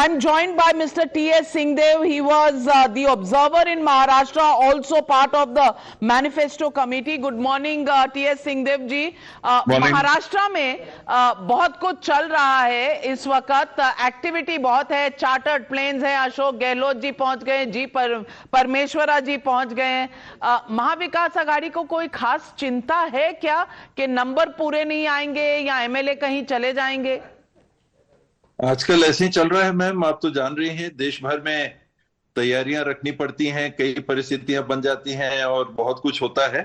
I'm joined by Mr. T.S. Singhdev. He was the observer in Maharashtra, also part of the manifesto committee. Good morning, T.S. Singhdev ji. Maharashtra में बहुत कुछ चल रहा है इस वक्त, एक्टिविटी बहुत है, चार्टर्ड प्लेन्स है, अशोक गहलोत जी पहुंच गए, जी परमेश्वरा जी पहुंच गए। महाविकास आघाड़ी को कोई खास चिंता है क्या कि नंबर पूरे नहीं आएंगे या एमएलए कहीं चले जाएंगे? आजकल ऐसे ही चल रहा है मैम, आप तो जान रही हैं, देश भर में तैयारियां रखनी पड़ती हैं, कई परिस्थितियां बन जाती हैं और बहुत कुछ होता है।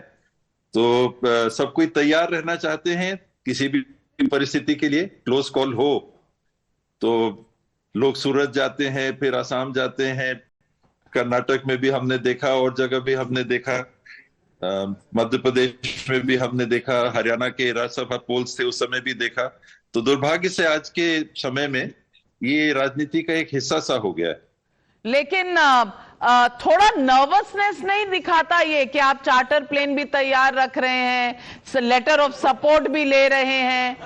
तो सब कोई तैयार रहना चाहते हैं किसी भी परिस्थिति के लिए। क्लोज कॉल हो तो लोग सूरत जाते हैं, फिर आसाम जाते हैं, कर्नाटक में भी हमने देखा और जगह भी हमने देखा, मध्य प्रदेश में भी हमने देखा, हरियाणा के राज्यसभा पोल्स थे उस समय भी देखा। तो दुर्भाग्य से आज के समय में ये राजनीति का एक हिस्सा सा हो गया है। लेकिन थोड़ा नर्वसनेस नहीं दिखाता ये कि आप चार्टर प्लेन भी तैयार रख रहे हैं, लेटर ऑफ सपोर्ट भी ले रहे हैं?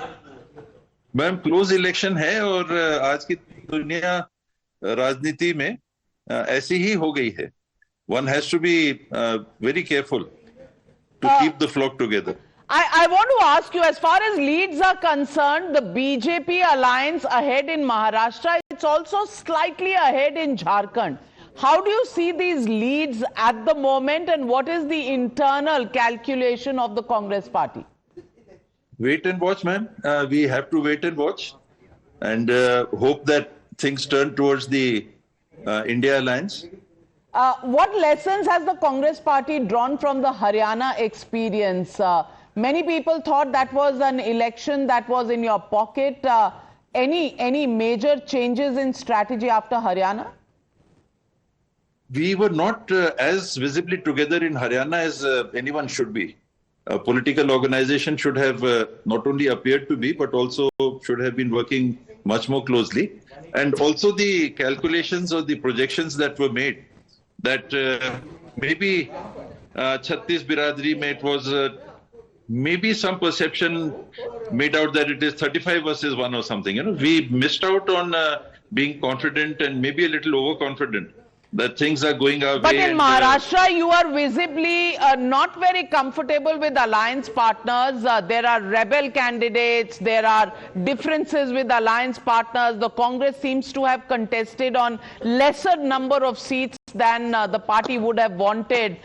मैम, क्लोज इलेक्शन है और आज की दुनिया राजनीति में ऐसी ही हो गई है। One has to be very careful to keep the flock together. I want to ask you, as far as leads are concerned, the BJP alliance ahead in Maharashtra, it's also slightly ahead in Jharkhand. How do you see these leads at the moment, and what is the internal calculation of the Congress party? Wait and watch, man. We have to wait and watch and hope that things turn towards the India alliance. What lessons has the Congress party drawn from the Haryana experience? Many people thought that was an election that was in your pocket. Any major changes in strategy after Haryana? We were not as visibly together in Haryana as anyone should be. A political organization should have not only appeared to be, but also should have been working much more closely. And also the calculations or the projections that were made, that maybe Chhattis Biradri mein it was maybe some perception made out that it is 35 versus 1 or something. You know, we missed out on being confident and maybe a little overconfident that things are going our way. But in Maharashtra, you are visibly not very comfortable with alliance partners. There are rebel candidates. There are differences with alliance partners. The Congress seems to have contested on lesser number of seats than the party would have wanted.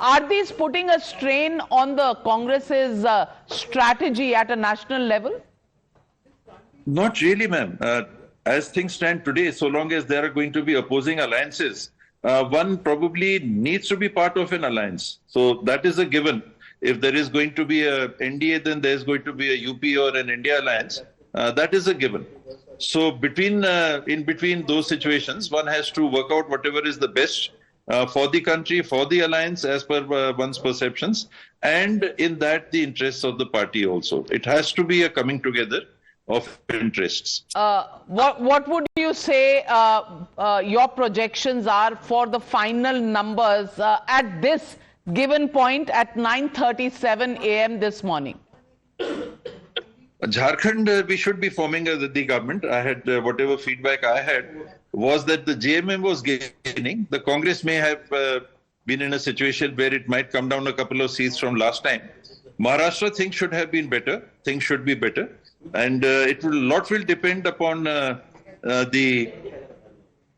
Are these putting a strain on the Congress's strategy at a national level? Not really, ma'am. As things stand today, so long as there are going to be opposing alliances, one probably needs to be part of an alliance. So that is a given. If there is going to be a NDA, then there is going to be a UP or an India alliance. That is a given. So in between those situations, one has to work out whatever is the best for the country, for the alliance, as per one's perceptions, and in that the interests of the party also. It has to be a coming together of interests. What would you say your projections are for the final numbers at this given point at 9:37 a.m. this morning? Jharkhand, we should be forming the government. I had whatever feedback I had was that the JMM was gaining. The Congress may have been in a situation where it might come down a couple of seats from last time. Maharashtra, things should have been better. Things should be better. And lot will depend upon the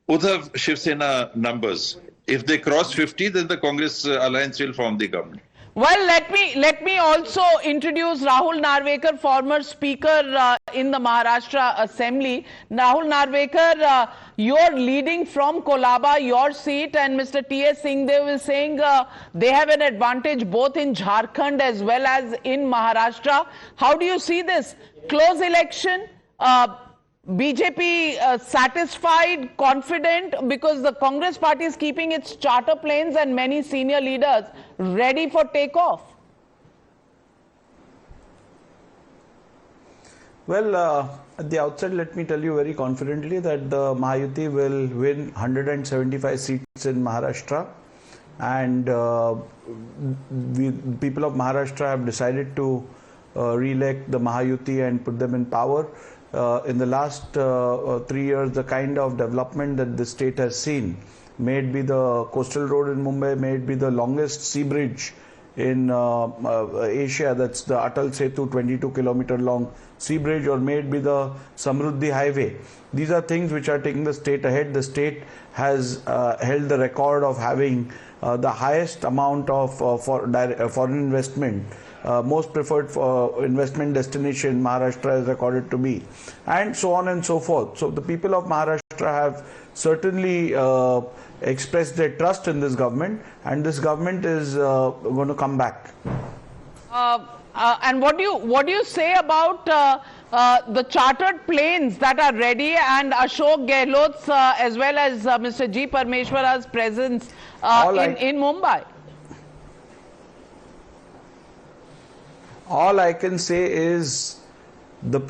Uddhav Shiv Sena numbers. If they cross 50, then the Congress alliance will form the government. Well, let me also introduce Rahul Narvekar, former speaker in the Maharashtra Assembly. Rahul Narvekar, you're leading from Kolaba, your seat, and Mr. T.S. Singhdev is saying they have an advantage both in Jharkhand as well as in Maharashtra. How do you see this? Close election, BJP satisfied, confident, because the Congress party is keeping its charter planes and many senior leaders ready for takeoff. Well, at the outset, let me tell you very confidently that the Mahayuti will win 175 seats in Maharashtra, and people of Maharashtra have decided to re-elect the Mahayuti and put them in power. in the last 3 years, the kind of development that the state has seen, may it be the coastal road in Mumbai, may it be the longest sea bridge in Asia, that's the Atal Setu 22-kilometer long sea bridge, or may it be the Samruddhi highway. These are things which are taking the state ahead. The state has held the record of having the highest amount of foreign investment. Most preferred investment destination Maharashtra is recorded to be, and so on and so forth. So the people of Maharashtra have certainly expressed their trust in this government, and this government is going to come back. And what do you say about the chartered planes that are ready, and Ashok Gehlot's as well as Mr. G. Parmeshwara's presence in Mumbai? All I can say is the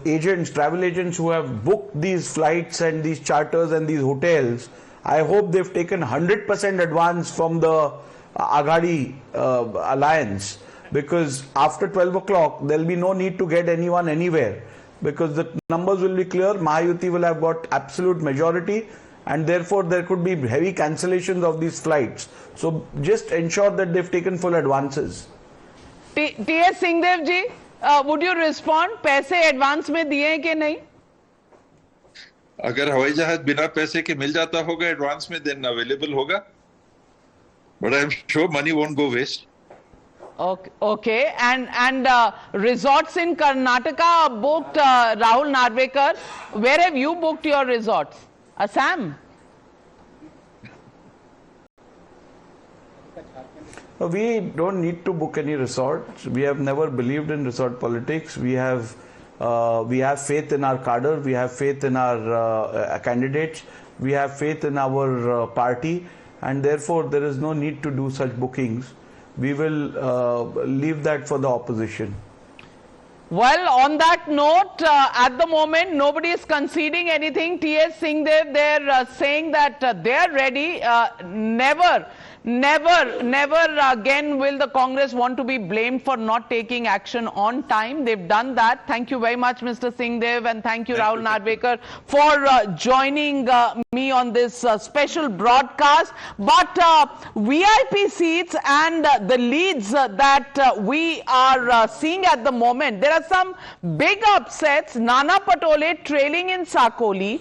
travel agents who have booked these flights and these charters and these hotels, I hope they've taken 100% advance from the Aghadi alliance, because after 12 o'clock there'll be no need to get anyone anywhere, because the numbers will be clear. Mahayuti will have got absolute majority, and therefore there could be heavy cancellations of these flights. So just ensure that they've taken full advances. T.S. Singhdev ji, would you respond? पैसे advance में दिए हैं कि नहीं? अगर हवाई जहाज बिना पैसे के मिल जाता होगा एडवांस में, देन अवेलेबल होगा, but I'm sure money won't go waste. Okay. And resorts in Karnataka booked, Rahul Narvekar. Where have you booked your resorts? Assam? We don't need to book any resorts. We have never believed in resort politics. We have faith in our cadre. We have faith in our candidates. We have faith in our party, and therefore there is no need to do such bookings. We will leave that for the opposition. Well, on that note, at the moment, nobody is conceding anything. T.S. Singhdev, they're saying that they're ready. Never again will the Congress want to be blamed for not taking action on time. They've done that. Thank you very much, Mr. Singhdev, and thank you, Rahul Narvekar, for joining me on this special broadcast. But VIP seats and the leads that we are seeing at the moment, there are some big upsets. Nana Patole trailing in Sakoli,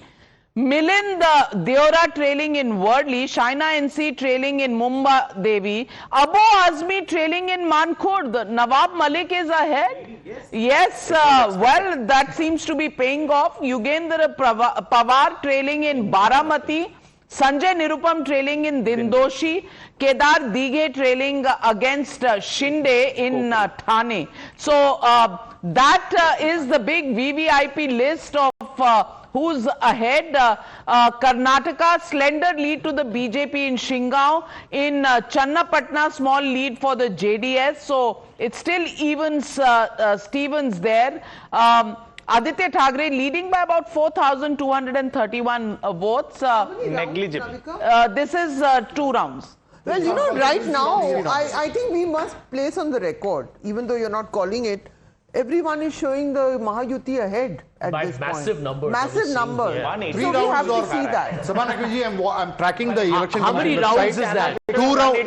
Milind Deora trailing in Worli, Shaina NC trailing in Mumbai Devi, Abu Azmi trailing in Mankhurd. Nawab Malik is ahead. Yes, well, that seems to be paying off. Yugendra Pawar trailing in Baramati, Sanjay Nirupam trailing in Dindoshi, Kedar Dige trailing against Shinde in Thane. So that is the big VVIP list of who's ahead. Karnataka, slender lead to the BJP in Shingao. In Channapatna, small lead for the JDS. So it still evens Stevens there. Aditya Thackeray leading by about 4,231 votes. Negligible. This is 2 rounds. Well, you know, right now, I think we must place on the record, even though you're not calling it, everyone is showing the Mahayuti ahead at by this massive point. numbers. Massive numbers. Yeah. So we have to see that. Sabanakji, I'm tracking the election. How many rounds is that? 2 rounds.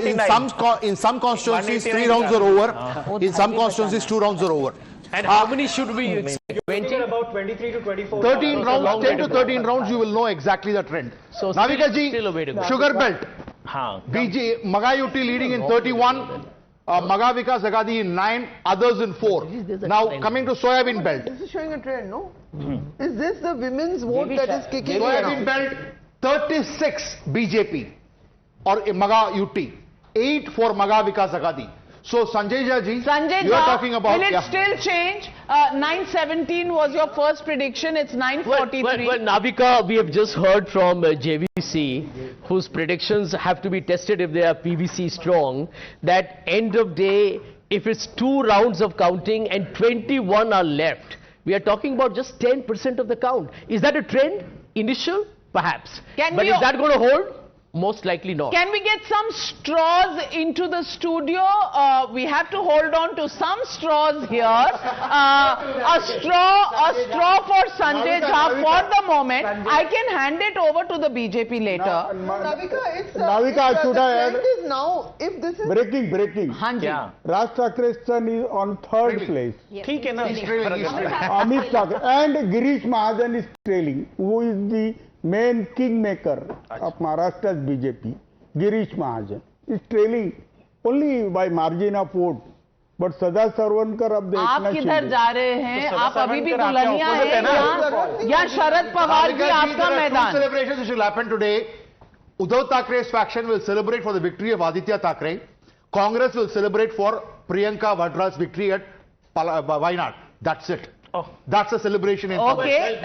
In some constituencies, 3 rounds are over. In some constituencies, 2 rounds are over. And how many should we expect? 20? About 23 to 24. 13 rounds, 10 to 13 rounds, you will know exactly the trend. So Navika ji, still a way to go. Sugar Belt, Haan. Magayuti leading in 31, Maga Vikas Agadi in 9, others in 4. Now coming to Soyabin Belt. This is showing a trend, no? Is this the women's vote that is kicking in? Soyabin Belt, 36 BJP or Maga UT, 8 for Maga Vikas Agadi. So Sanjay Ji, you are talking about... Will it still change? 917 was your first prediction. It's 943. Well, Navika, we have just heard from JVC, whose predictions have to be tested if they are PVC strong, that end of day, if it's 2 rounds of counting and 21 are left, we are talking about just 10% of the count. Is that a trend? Initial? Perhaps. But is that going to hold? Most likely not. Can we get some straws into the studio? We have to hold on to some straws here. A straw for Sanjay Jha for the moment. I can hand it over to the BJP later. Navika, Navika, should I add? The trend is now, if this is breaking. Hanji. Raj Thakre's son is on third place. ठीक है ना? Amit Thakre and Girish Mahajan is trailing. Who is the main kingmaker of Maharashtra's BJP? Girish Mahajan is trailing only by margin of vote. But Sada Sarvankar of the आप Eknath किधर Shinde. जा रहे हैं? आप अभी भी दुल्हनिया हैं या शरद पवार की आपका मैदान? Celebrations which will happen today. Uddhav Thackeray's faction will celebrate for the victory of Aditya Thackeray. Congress will celebrate for Priyanka Vadra's victory at Wayanad. That's it. That's a celebration in Okay.